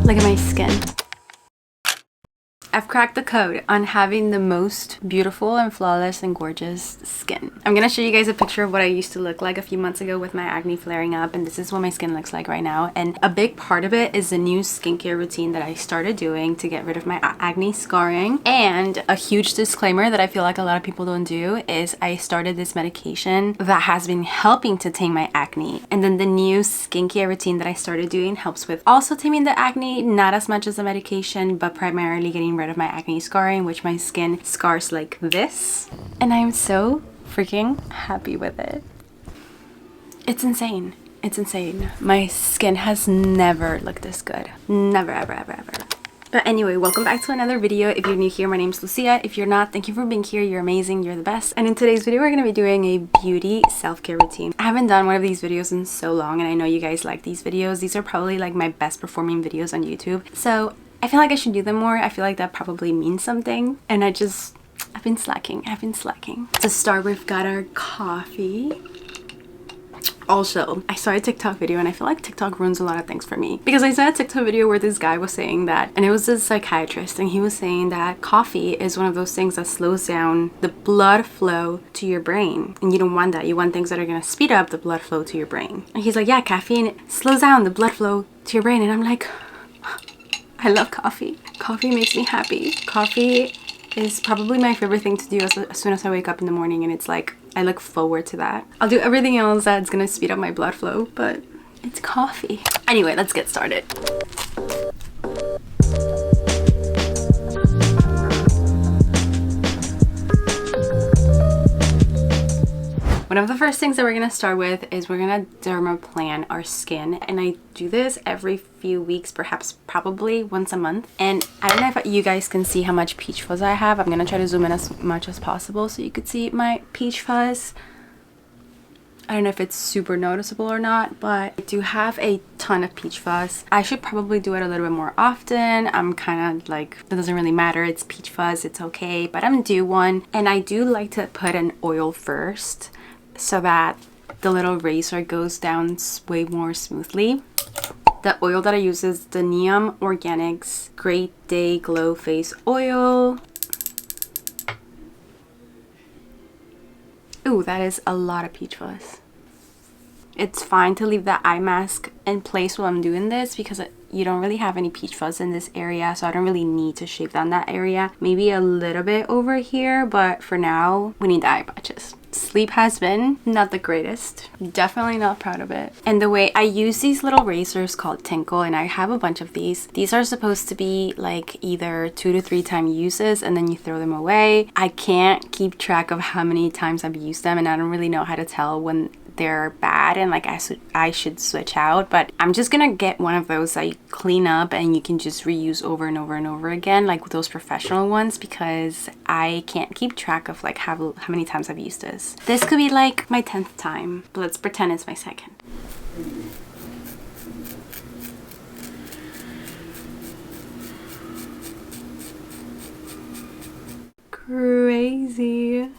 Look at my skin. I've cracked the code on having the most beautiful and flawless and gorgeous skin. I'm gonna show you guys a picture of what I used to look like a few months ago with my acne flaring up, and this is what my skin looks like right now. And a big part of it is the new skincare routine that I started doing to get rid of my acne scarring. And a huge disclaimer that I feel like a lot of people don't do is I started this medication that has been helping to tame my acne. And then the new skincare routine that I started doing helps with also taming the acne, not as much as the medication, but primarily getting rid of my acne scarring, which my skin scars like this, and I'm so freaking happy with it. It's insane. It's insane. My skin has never looked this good. Never, ever, ever, ever. But anyway, welcome back to another video. If you're new here, my name's Lucia. If you're not, thank you for being here. You're amazing. You're the best. And in today's video, we're going to be doing a beauty self-care routine. I haven't done one of these videos in so long, and I know you guys like these videos. These are probably like my best performing videos on YouTube. So I feel like I should do them more. I feel like that probably means something. And I've been slacking. To start, we've got our coffee. Also, I saw a TikTok video, and I feel like TikTok ruins a lot of things for me. Because I saw a TikTok video where this guy was saying that, and it was a psychiatrist, and he was saying that coffee is one of those things that slows down the blood flow to your brain. And you don't want that. You want things that are going to speed up the blood flow to your brain. And he's like, yeah, caffeine slows down the blood flow to your brain. And I'm like, I love coffee. Coffee makes me happy. Coffee is probably my favorite thing to do as soon as I wake up in the morning, and it's like, I look forward to that. I'll do everything else that's gonna speed up my blood flow, but it's coffee. Anyway, let's get started. One of the first things that we're going to start with is we're going to dermaplan our skin, and I do this every few weeks, perhaps probably once a month. And I don't know if you guys can see how much peach fuzz I have. I'm going to try to zoom in as much as possible so you could see my peach fuzz. I don't know if it's super noticeable or not, but I do have a ton of peach fuzz. I should probably do it a little bit more often. I'm kind of like, it doesn't really matter. It's peach fuzz, it's okay, but I'm due one. And I do like to put an oil first, so that the little razor goes down way more smoothly. The oil that I use is the Neom Organics Great Day Glow Face Oil. Ooh, that is a lot of peach fuzz. It's fine to leave the eye mask in place while I'm doing this because you don't really have any peach fuzz in this area, so I don't really need to shave down that area. Maybe a little bit over here, but for now, we need the eye patches. Sleep has been not the greatest. Definitely not proud of it. And the way I use these little razors called Tinkle, and I have a bunch of these. These are supposed to be like either 2 to 3 time uses, and then you throw them away. I can't keep track of how many times I've used them, and I don't really know how to tell when they're bad and like I should switch out. But I'm just gonna get one of those that you clean up and you can just reuse over and over and over again, like those professional ones, because I can't keep track of like how many times I've used this. This could be like my 10th time, but let's pretend it's my 2nd. Crazy.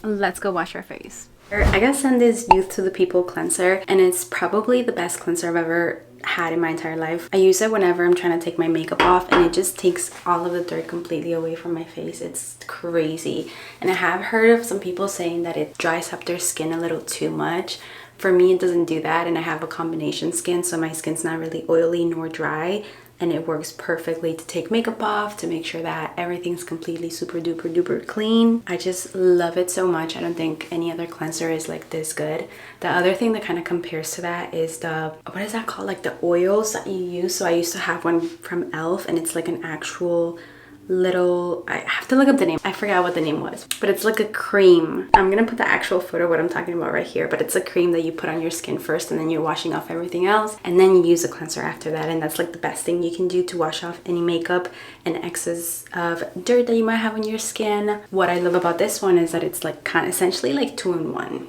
Let's go wash our face. I gotta send this Youth to the People cleanser, and it's probably the best cleanser I've ever had in my entire life. I use it whenever I'm trying to take my makeup off, and it just takes all of the dirt completely away from my face. It's crazy. And I have heard of some people saying that it dries up their skin a little too much. For me, it doesn't do that, and I have a combination skin, so my skin's not really oily nor dry, and it works perfectly to take makeup off, to make sure that everything's completely super duper duper clean. I just love it so much. I don't think any other cleanser is like this good. The other thing that kind of compares to that is the, what is that called? Like the oils that you use. So I used to have one from e.l.f. and it's like an actual little, I have to look up the name. I forgot what the name was, but it's like a cream. I'm gonna put the actual photo of what I'm talking about right here, but it's a cream that you put on your skin first, and then you're washing off everything else, and then you use a cleanser after that. And that's like the best thing you can do to wash off any makeup and excess of dirt that you might have on your skin. What I love about this one is that it's like kind of essentially like 2-in-1.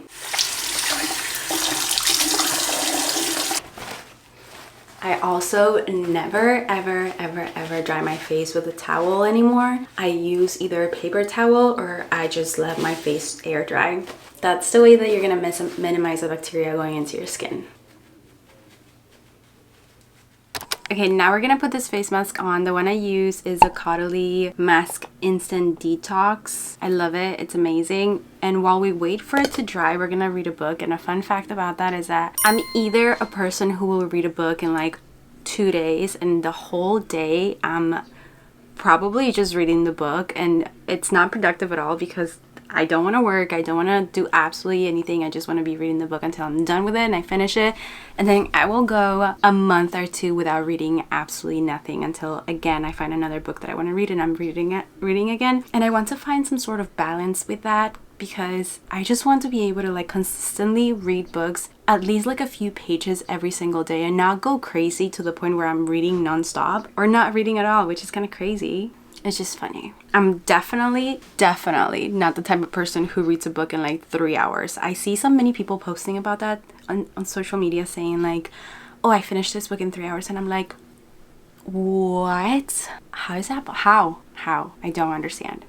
I also never ever dry my face with a towel anymore. I use either a paper towel or I just let my face air dry. That's the way that you're gonna minimize the bacteria going into your skin. Okay, now we're gonna put this face mask on. The one I use is a Caudalie Mask Instant Detox. I love it, it's amazing. And while we wait for it to dry, we're gonna read a book. And a fun fact about that is that I'm either a person who will read a book in like 2 days, and the whole day I'm probably just reading the book, and it's not productive at all because I don't want to work, I don't want to do absolutely anything. I just want to be reading the book until I'm done with it and I finish it, and then I will go a month or two without reading absolutely nothing until again I find another book that I want to read and I'm reading again. And I want to find some sort of balance with that because I just want to be able to like consistently read books at least like a few pages every single day and not go crazy to the point where I'm reading non-stop or not reading at all, which is kind of crazy. It's just funny. I'm definitely not the type of person who reads a book in like 3 hours. I see so many people posting about that on social media saying like, oh, I finished this book in 3 hours, and I'm like, what? How is that? How? I don't understand.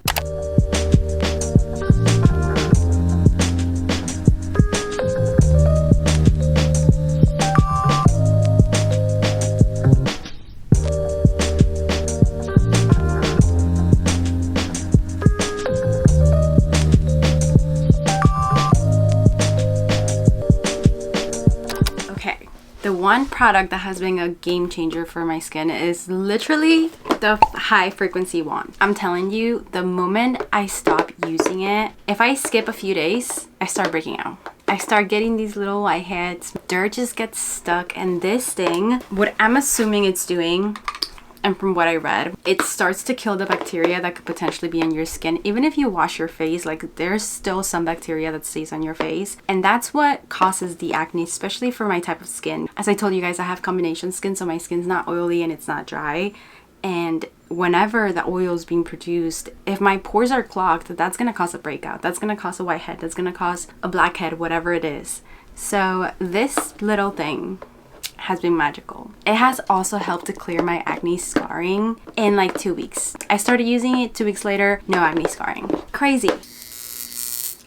The one product that has been a game changer for my skin is literally the high frequency wand. I'm telling you, the moment I stop using it, if I skip a few days, I start breaking out. I start getting these little whiteheads. Dirt just gets stuck, and this thing, what I'm assuming it's doing, and from what I read, it starts to kill the bacteria that could potentially be in your skin. Even if you wash your face, like there's still some bacteria that stays on your face. And that's what causes the acne, especially for my type of skin. As I told you guys, I have combination skin, so my skin's not oily and it's not dry. And whenever the oil is being produced, if my pores are clogged, that's gonna cause a breakout. That's gonna cause a whitehead. That's gonna cause a blackhead, whatever it is. So this little thing has been magical. It has also helped to clear my acne scarring in like 2 weeks. I started using it 2 weeks later, no acne scarring. Crazy.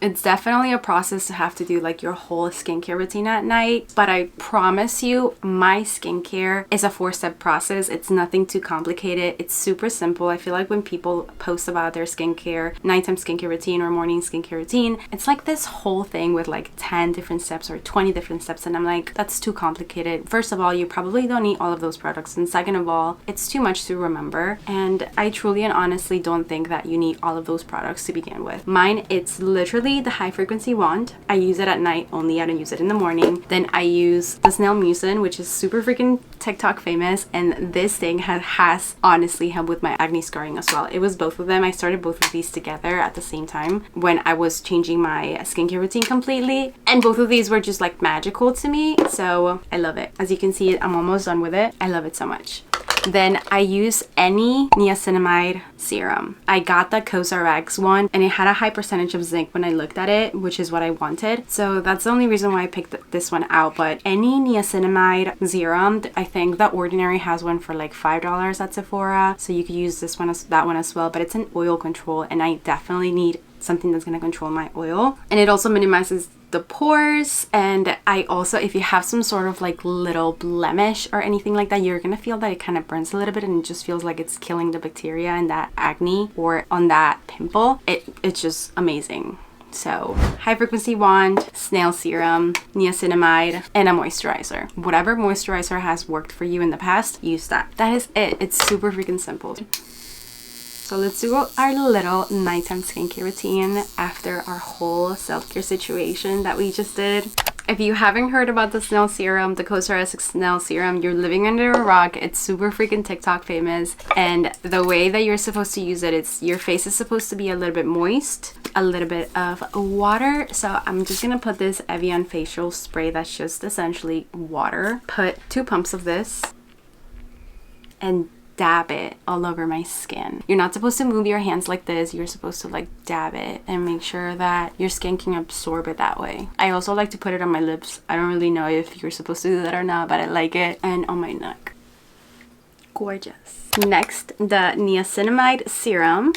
It's definitely a process to have to do like your whole skincare routine at night, but I promise you my skincare is a 4-step process. It's nothing too complicated. It's super simple. I feel like when people post about their skincare, nighttime skincare routine or morning skincare routine, it's like this whole thing with like 10 different steps or 20 different steps, and I'm like, that's too complicated. First of all, you probably don't need all of those products, and second of all, it's too much to remember, and I truly and honestly don't think that you need all of those products to begin with. Mine, it's literally the high frequency wand. I use it at night only. I don't use it in the morning. Then I use the snail mucin, which is super freaking TikTok famous, and this thing has honestly helped with my acne scarring as well. It was both of them. I started both of these together at the same time when I was changing my skincare routine completely, and both of these were just like magical to me, so I love it. As you can see, I'm almost done with it. I love it so much. Then I use any niacinamide serum. I got the CosRx one, and it had a high percentage of zinc when I looked at it, which is what I wanted. So that's the only reason why I picked this one out. But any niacinamide serum, I think The Ordinary has one for like $5 at Sephora. So you could use that one as well. But it's an oil control, and I definitely need something that's going to control my oil. And it also minimizes the pores, and I also, if you have some sort of like little blemish or anything like that, you're gonna feel that it kind of burns a little bit, and it just feels like it's killing the bacteria in that acne or on that pimple. It's just amazing. So high frequency wand, snail serum, niacinamide, and a moisturizer. Whatever moisturizer has worked for you in the past, use that. That is it. It's super freaking simple. So let's do our little nighttime skincare routine after our whole self-care situation that we just did. If you haven't heard about the snail serum, the CosRx snail serum, you're living under a rock. It's super freaking TikTok famous. And the way that you're supposed to use it, it's your face is supposed to be a little bit moist, a little bit of water. So I'm just gonna put this Evian facial spray that's just essentially water. Put 2 pumps of this, and dab it all over my skin. You're not supposed to move your hands like this. You're supposed to like dab it and make sure that your skin can absorb it that way. I also like to put it on my lips. I don't really know if you're supposed to do that or not, but I like it. And on my neck. Gorgeous. Next, the niacinamide serum.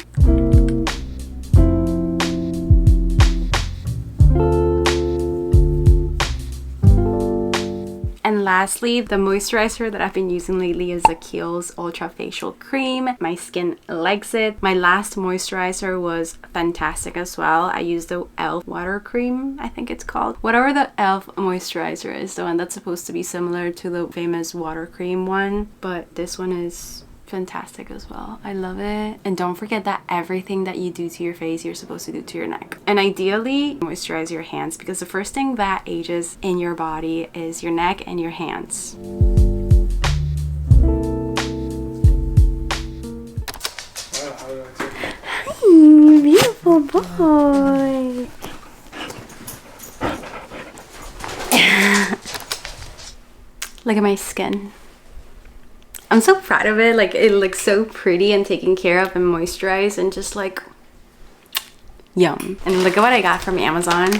And lastly, the moisturizer that I've been using lately is the Kiehl's Ultra Facial Cream. My skin likes it. My last moisturizer was fantastic as well. I used the e.l.f. water cream, I think it's called. Whatever the e.l.f. moisturizer is, the one that's supposed to be similar to the famous water cream one. But this one is fantastic as well. I love it. And don't forget that everything that you do to your face, you're supposed to do to your neck. And ideally, moisturize your hands, because the first thing that ages in your body is your neck and your hands. Hi, beautiful boy. Look at my skin. I'm so proud of it. Like, it looks so pretty and taken care of and moisturized and just like yum. And look at what I got from Amazon.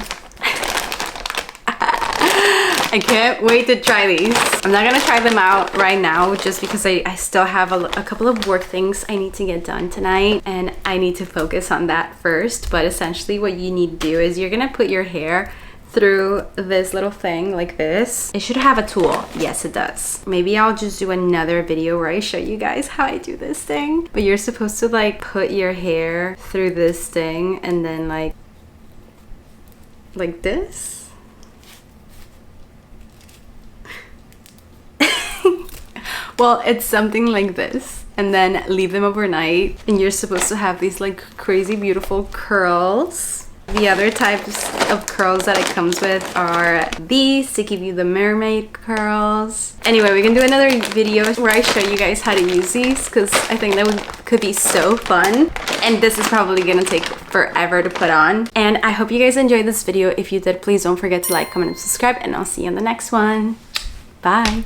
I can't wait to try these. I'm not gonna try them out right now just because I still have a couple of work things I need to get done tonight, and I need to focus on that first. But essentially what you need to do is you're gonna put your hair through this little thing like this. It should have a tool. Yes, it does. Maybe I'll just do another video where I show you guys how I do this thing. But you're supposed to like put your hair through this thing and then like this. Well, it's something like this. And then leave them overnight. And you're supposed to have these like crazy beautiful curls. The other types of curls that it comes with are these to give you the mermaid curls. Anyway, we can do another video where I show you guys how to use these, because I think that could be so fun. And this is probably gonna take forever to put on. And I hope you guys enjoyed this video. If you did, please don't forget to like, comment, and subscribe, and I'll see you in the next one. Bye.